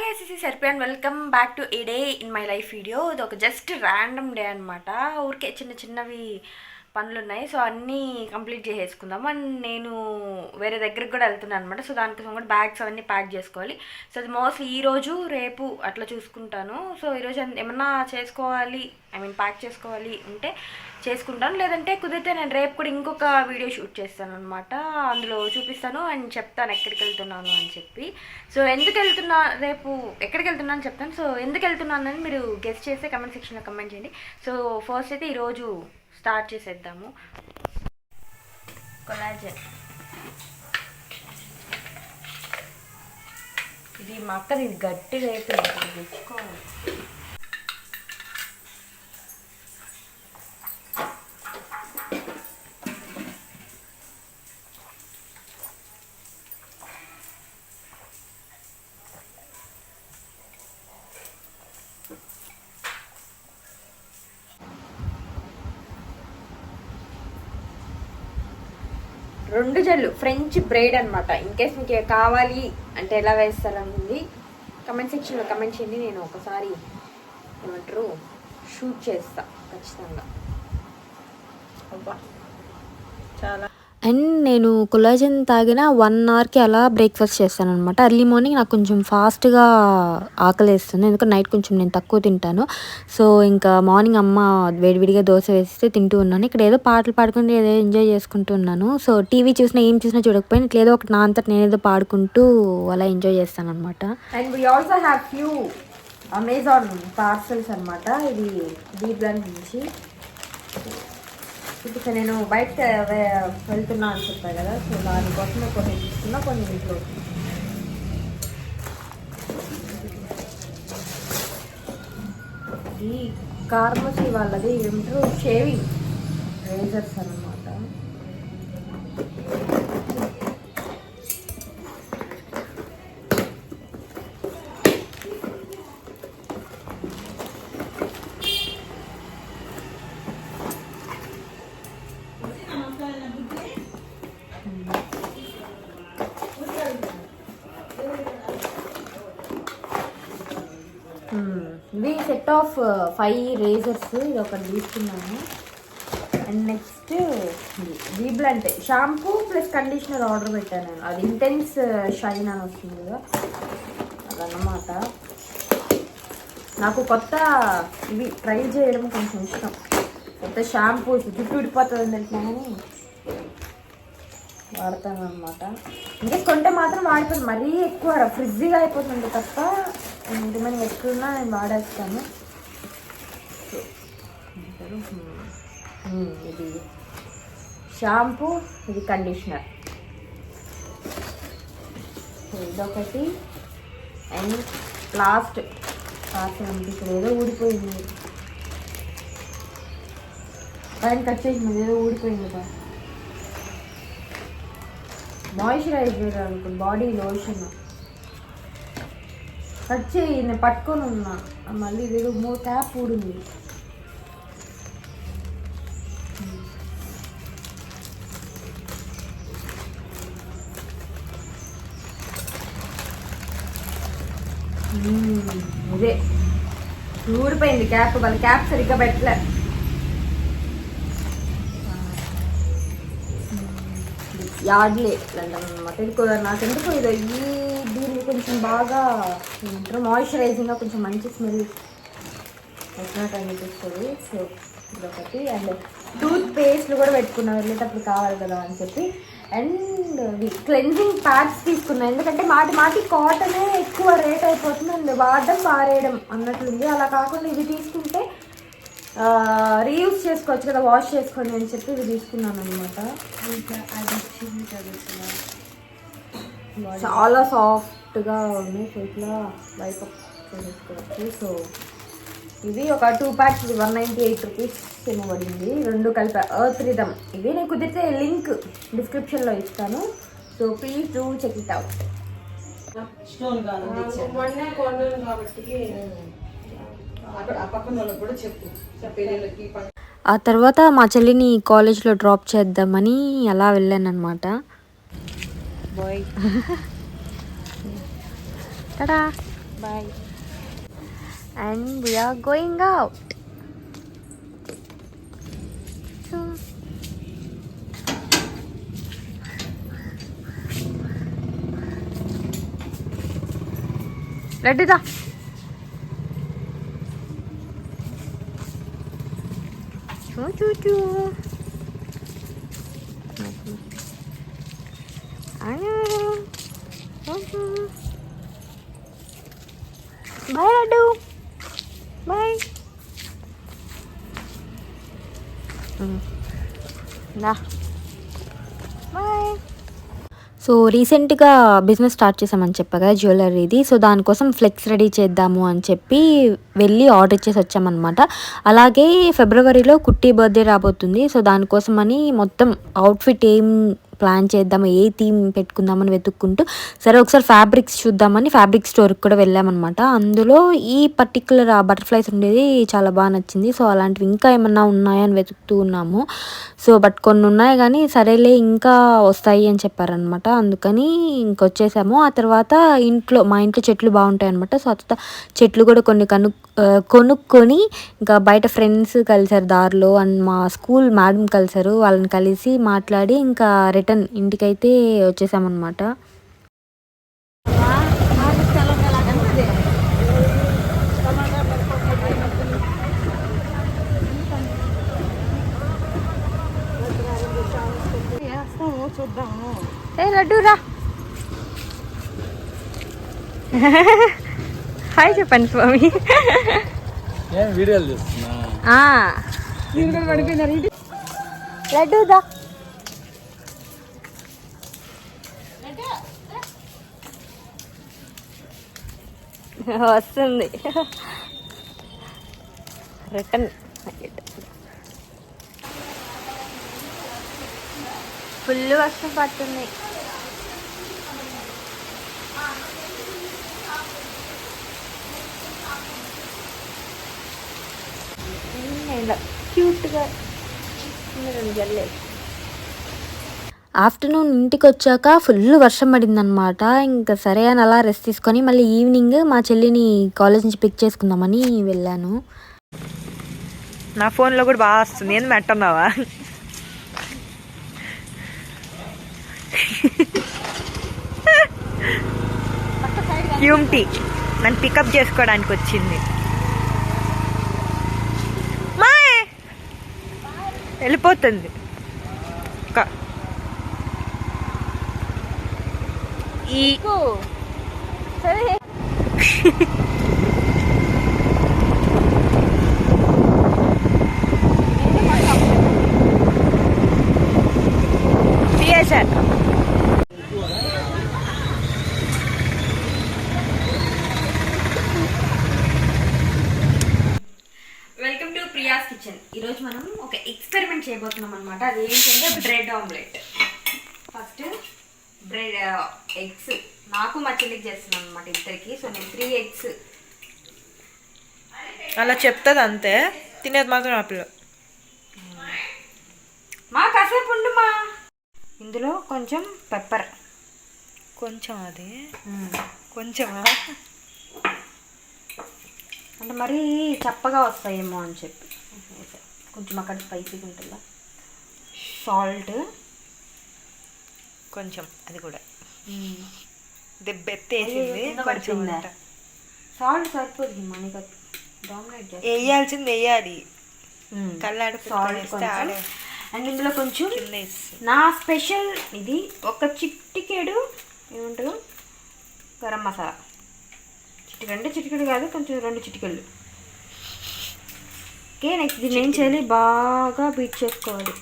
Hi guys, this is Priya and welcome back to a day in my life video. ఇది ఒక just random day అనమాట. ఊరికే చిన్న చిన్నవి పనులు ఉన్నాయి, సో అన్నీ కంప్లీట్ చేసేసుకుందాం. అండ్ నేను వేరే దగ్గరికి కూడా వెళ్తున్నాను అనమాట. సో దానికోసం కూడా బ్యాగ్స్ అవన్నీ ప్యాక్ చేసుకోవాలి. సో అది మోస్ట్లీ ఈరోజు రేపు అట్లా చూసుకుంటాను. సో ఈరోజు ఏమన్నా చేసుకోవాలి, ప్యాక్ చేసుకోవాలి ఉంటే చేసుకుంటాను, లేదంటే కుదిరితే నేను రేపు కూడా ఇంకొక వీడియో షూట్ చేస్తాను అనమాట. అందులో చూపిస్తాను అండ్ చెప్తాను ఎక్కడికి వెళ్తున్నాను అని చెప్పి. సో ఎందుకు వెళ్తున్నా, రేపు ఎక్కడికి వెళ్తున్నాను చెప్తాను. సో ఎందుకు వెళ్తున్నానని మీరు గెస్ట్ చేస్తే కమెంట్ సెక్షన్లో కమెంట్ చేయండి. సో ఫస్ట్ అయితే ఈరోజు స్టార్ట్ చేసేద్దాము. కొలాజన్ ఇది మా అక్కది, ఇది గట్టిగా అయిపోయింది, తెచ్చుకోవాలి. రెండు జల్లు ఫ్రెంచ్ బ్రైడ్ అనమాట. ఇన్ కేస్ మీకు కావాలి అంటే ఎలా వేస్తారనేది కమెంట్ సెక్షన్లో కమెంట్ చేయండి. నేను ఒకసారి ఏమంటారు షూట్ చేస్తా ఖచ్చితంగా. అబ్బా చాలా. అండ్ నేను కొలాజన్ తాగిన 1 అవర్కి అలా బ్రేక్ఫాస్ట్ చేస్తాను అనమాట. ఎర్లీ మార్నింగ్ నాకు కొంచెం ఫాస్ట్గా ఆకలేస్తుంది, ఎందుకంటే నైట్ కొంచెం నేను తక్కువ తింటాను. సో ఇంకా మార్నింగ్ అమ్మ వేడివిడిగా దోశ వేస్తే తింటూ ఉన్నాను. ఇక్కడ ఏదో పాటలు పాడుకుంటూ ఏదో ఎంజాయ్ చేసుకుంటూ ఉన్నాను. సో టీవీ చూసినా ఏం చూసినా చూడకపోయినా ఇట్లా ఏదో ఒకటి నా అంతట నేనేదో పాడుకుంటూ అలా ఎంజాయ్ చేస్తాను అనమాట. And we also have few Amazon parcels అనమాట. ఇది డీప్లాండ్ నుంచి. ఇప్పుడు నేను బయటకు వెళ్తున్నా అని చెప్పాను కదా, సో దానికోసం కొన్ని తీసుకున్నా, కొన్ని ఇంట్లో. ఈ ఫార్మసీ వాళ్ళది ఏమంటారు షేవింగ్ రేజర్స్ అన్నమాట. ఇవి సెట్ ఆఫ్ 5 రేజర్స్, ఇది ఒకటి తీసుకున్నాను. And next BBlunt shampoo plus conditioner order పెట్టాను నేను. అది ఇంటెన్స్ షైన్ అని వస్తుంది కదా, అదన్నమాట. నాకు కొత్త ఇవి ట్రై చేయడం కొంచెం ఇష్టం. కొత్త షాంపూస్ జుట్టు విడిపోతుంది తెలిసినా కానీ వాడతాను అనమాట. ఇంకా కొంటే మాత్రం వాడిపోతుంది, మరీ ఎక్కువ ఫ్రిడ్జ్గా అయిపోతుంది తప్ప ఇంటిమని ఎక్కువన్నా నేను వాడేస్తాను. ఇది షాంపూ, ఇది కండిషనర్, ఇదొకటి. అండ్ లాస్ట్ ఇక్కడ ఏదో ఊడిపోయింది, పైన కట్ చేసింది, ఏదో ఊడిపోయింది కదా. మాయిశ్చరైజర్ అనుకో, బాడీ లోషన్ కట్ చేయి, నేను పట్టుకొని ఉన్నా. మళ్ళీ ఇదేదో ట్యాప్ ఊడింది. ఇదే ఊడిపోయింది క్యాప్, వాళ్ళ క్యాప్ సరిగ్గా పెట్టలే. యార్డ్లే లండన్ అనమాట. ఇది కూడా నాకు ఎందుకు ఇది దీన్ని కొంచెం బాగా ఏమంటారు మాయిశ్చరైజింగ్గా కొంచెం మంచి స్మెల్ వచ్చినట్టు అనిపిస్తుంది. సో ఇదొకటి. అండ్ టూత్ పేస్ట్లు కూడా పెట్టుకున్నాను, వెళ్ళేటప్పుడు కావాలి కదా అని చెప్పి. అండ్ క్లెన్జింగ్ ప్యాడ్స్ తీసుకున్నాను, ఎందుకంటే మాటి కాటనే ఎక్కువ రేట్ అయిపోతుంది అండ్ వాడడం పారేయడం అన్నట్లుంది. అలా కాకుండా ఇవి తీసుకుంటే రీయూజ్ చేసుకోవచ్చు కదా, వాష్ చేసుకోండి అని చెప్పి ఇవి తీసుకున్నాను అనమాట. చాలా సాఫ్ట్గా ఉన్నాయి, సో ఇట్లా వైప్ అప్ చేసుకోవచ్చు. సో ఇవి ఒక 2 ప్యాక్స్, 198 రూపీస్ ఇవ్వబడింది, 2 కలిపి ఎర్త్ రిథమ్. ఇవి నేను కుదిరితే లింక్ డిస్క్రిప్షన్లో ఇస్తాను, so please do check it out. ఆ తర్వాత మా చెల్లిని కాలేజ్లో డ్రాప్ చేద్దామని అలా వెళ్ళాను అనమాట. Bye tada. Bye. And we are going out. So, let it up. Choo choo choo. Bye, Radu. Bye. Nah. Bye. So రీసెంట్గా బిజినెస్ స్టార్ట్ చేసామని చెప్పగా జ్యువెలరీది. సో దానికోసం ఫ్లెక్స్ రెడీ చేద్దాము అని చెప్పి వెళ్ళి ఆర్డర్ ఇచ్చేసి వచ్చామన్నమాట. అలాగే ఫిబ్రవరిలో కుట్టి బర్త్డే రాబోతుంది. సో దానికోసమని మొత్తం అవుట్ఫిట్ ఏం ప్లాన్ చేద్దాము, ఏ థీమ్ పెట్టుకుందామని వెతుక్కుంటూ సరే ఒకసారి ఫ్యాబ్రిక్స్ చూద్దామని ఫ్యాబ్రిక్ స్టోర్కి కూడా వెళ్ళామన్నమాట. అందులో ఈ పర్టికులర్ బటర్ఫ్లైస్ ఉండేది చాలా బాగా నచ్చింది. సో అలాంటివి ఇంకా ఏమన్నా ఉన్నాయా అని వెతుకుతూ ఉన్నాము. సో బట్ కొన్ని ఉన్నాయి కానీ సరేలే ఇంకా వస్తాయి అని చెప్పారనమాట. అందుకని ఇంకొచ్చేసాము. ఆ తర్వాత మా ఇంట్లో చెట్లు బాగుంటాయి అనమాట. సో ఆ చెట్లు కూడా కొన్ని కొనుక్కొని ఇంకా బయట ఫ్రెండ్స్ కలిసారు దారిలో, అండ్ మా స్కూల్ మేడం కలిసారు. వాళ్ళని కలిసి మాట్లాడి ఇంకా రిటర్న్ ఇంటికైతే వచ్చేసామన్నమాట. చూద్దాము. ఏ లడ్డు రా. హాయ్ చెప్పండి స్వామి. వీడియోలు చేస్తున్నా. లడ్డు దా. వస్తుంది రిటర్న్. ఫుల్ వర్షం పడుతుంది. క్యూట్గా ఆఫ్టర్నూన్ ఇంటికి వచ్చాక ఫుల్ వర్షం పడిందనమాట. ఇంకా సరే అని అలా రెస్ట్ తీసుకొని మళ్ళీ ఈవినింగ్ మా చెల్లిని కాలేజ్ నుంచి పిక్ చేసుకుందామని వెళ్ళాను. నా ఫోన్లో కూడా బాగా వస్తుంది. ఏంది మెట్టున్నావా? క్యూమ్టీ నన్ను పికప్ చేసుకోవడానికి వచ్చింది. వెళ్ళిపోతుంది. Welcome to Priya's kitchen. ఈరోజు మనం ఒక ఎక్స్పెరిమెంట్ చేయబోతున్నాం అనమాట. అది ఏంటంటే bread omelette. First bread eggs నాకు మా చెల్లికి చేస్తున్నాను అనమాట, ఇద్దరికి. సో నేను 3 eggs అలా చెప్తుంది అంతే, తినేది మాత్రం ఆ పిల్ల. మా కాసేపు ఉండు మా. ఇందులో కొంచెం పెప్పర్, కొంచెం అది కొంచెమా అంటే మరీ చప్పగా వస్తాయేమో అని చెప్పి కొంచెం అక్కడ స్పైసీగా ఉంటుందా. సాల్ట్ కొంచెం, అది కూడా దెబ్బెత్తేసింది. సాల్ట్ సరిపోతుంది మనకి డామినేట్ వేయాల్సింది వేయాలి. కళ్ళాడు సాల్ట్ అండ్ ఇందులో కొంచెం నా స్పెషల్ ఇది ఒక చిటికెడు ఏమంటారు గరం మసాలా. చిటికెడు అంటే చిటికెడు కాదు, కొంచెం 2 చిటికెళ్ళు. ఓకే, నెక్స్ట్ దీన్ని ఏం చేయాలి, బాగా బీట్ చేసుకోవాలి.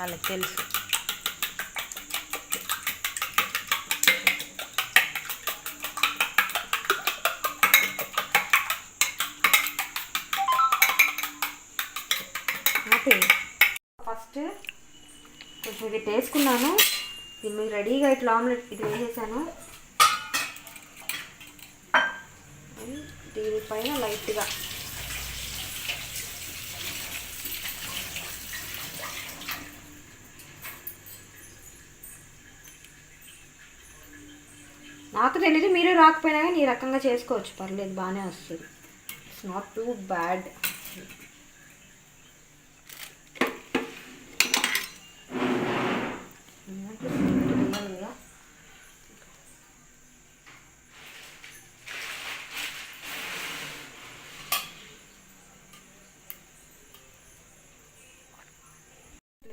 అలా తెలుసు. ఫస్ట్ కొంచెం ఇది వేసుకున్నాను. ఇది మీరు రెడీగా ఇట్లా ఆమ్లెట్ ఇది వేసేసాను. దీనిపైన లైట్గా నాకు తెలియదు, మీరు రాకపోయినా కానీ ఈ రకంగా చేసుకోవచ్చు, పర్లేదు, బాగానే వస్తుంది. It's not too bad.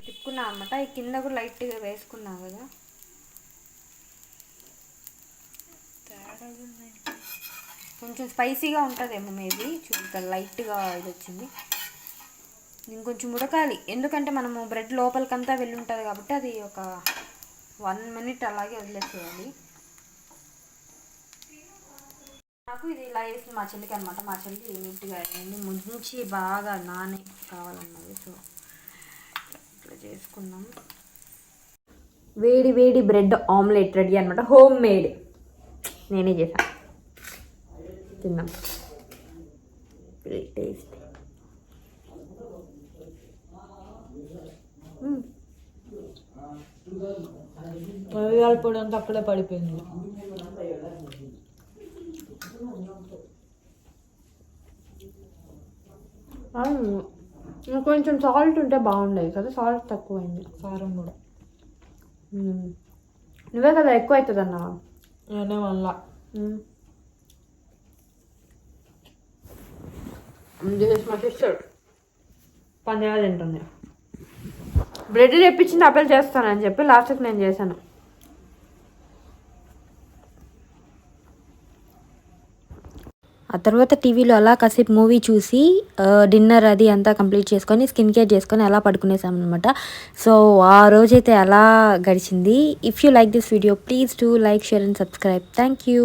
తిప్పుకున్నా అనమాట. ఈ కింద కూడా లైట్గా వేసుకున్నా కదా, కొంచెం స్పైసీగా ఉంటుందేమో మేబీ. చూద్దాం, లైట్గా ఇది వచ్చింది. ఇంకొంచెం ఉడకాలి, ఎందుకంటే మనము బ్రెడ్ లోపలికంతా వెళ్ళి ఉంటుంది కాబట్టి అది ఒక 1 minute అలాగే వదిలేసేయాలి. నాకు ఇది ఇలా వేసింది మా చెల్లికి అనమాట. మా చెల్లి నీట్గా అయింది, ముంచి బాగా నానే కావాలన్నది. సో ఇట్లా చేసుకున్నాం. వేడి వేడి బ్రెడ్ ఆమ్లెట్ రెడీ అనమాట, హోమ్ మేడ్, నేనే చేశాను. తిన్నాం, టేస్ట్. మిరియాల పొడి అంతా అక్కడే పడిపోయింది. కొంచెం సాల్ట్ ఉంటే బాగుండేది కదా, సాల్ట్ తక్కువైంది. కారం కూడా నువ్వే కదా ఎక్కువ అవుతుంది అన్నావా? నేనే వల్ల మా సిస్టర్ పందిగా తింటుంది. బ్రెడ్ తెప్పించింది అప్పలు చేస్తానని చెప్పి లాస్ట్కి నేను చేశాను. ఆ తర్వాత టీవీలో అలా కాసేపు మూవీ చూసి డిన్నర్ అది అంతా కంప్లీట్ చేసుకొని స్కిన్ కేర్ చేసుకొని అలా పడుకునేసాం అనమాట. సో ఆ రోజైతే అలా గడిచింది. If you like this video please do like, share and subscribe. Thank you.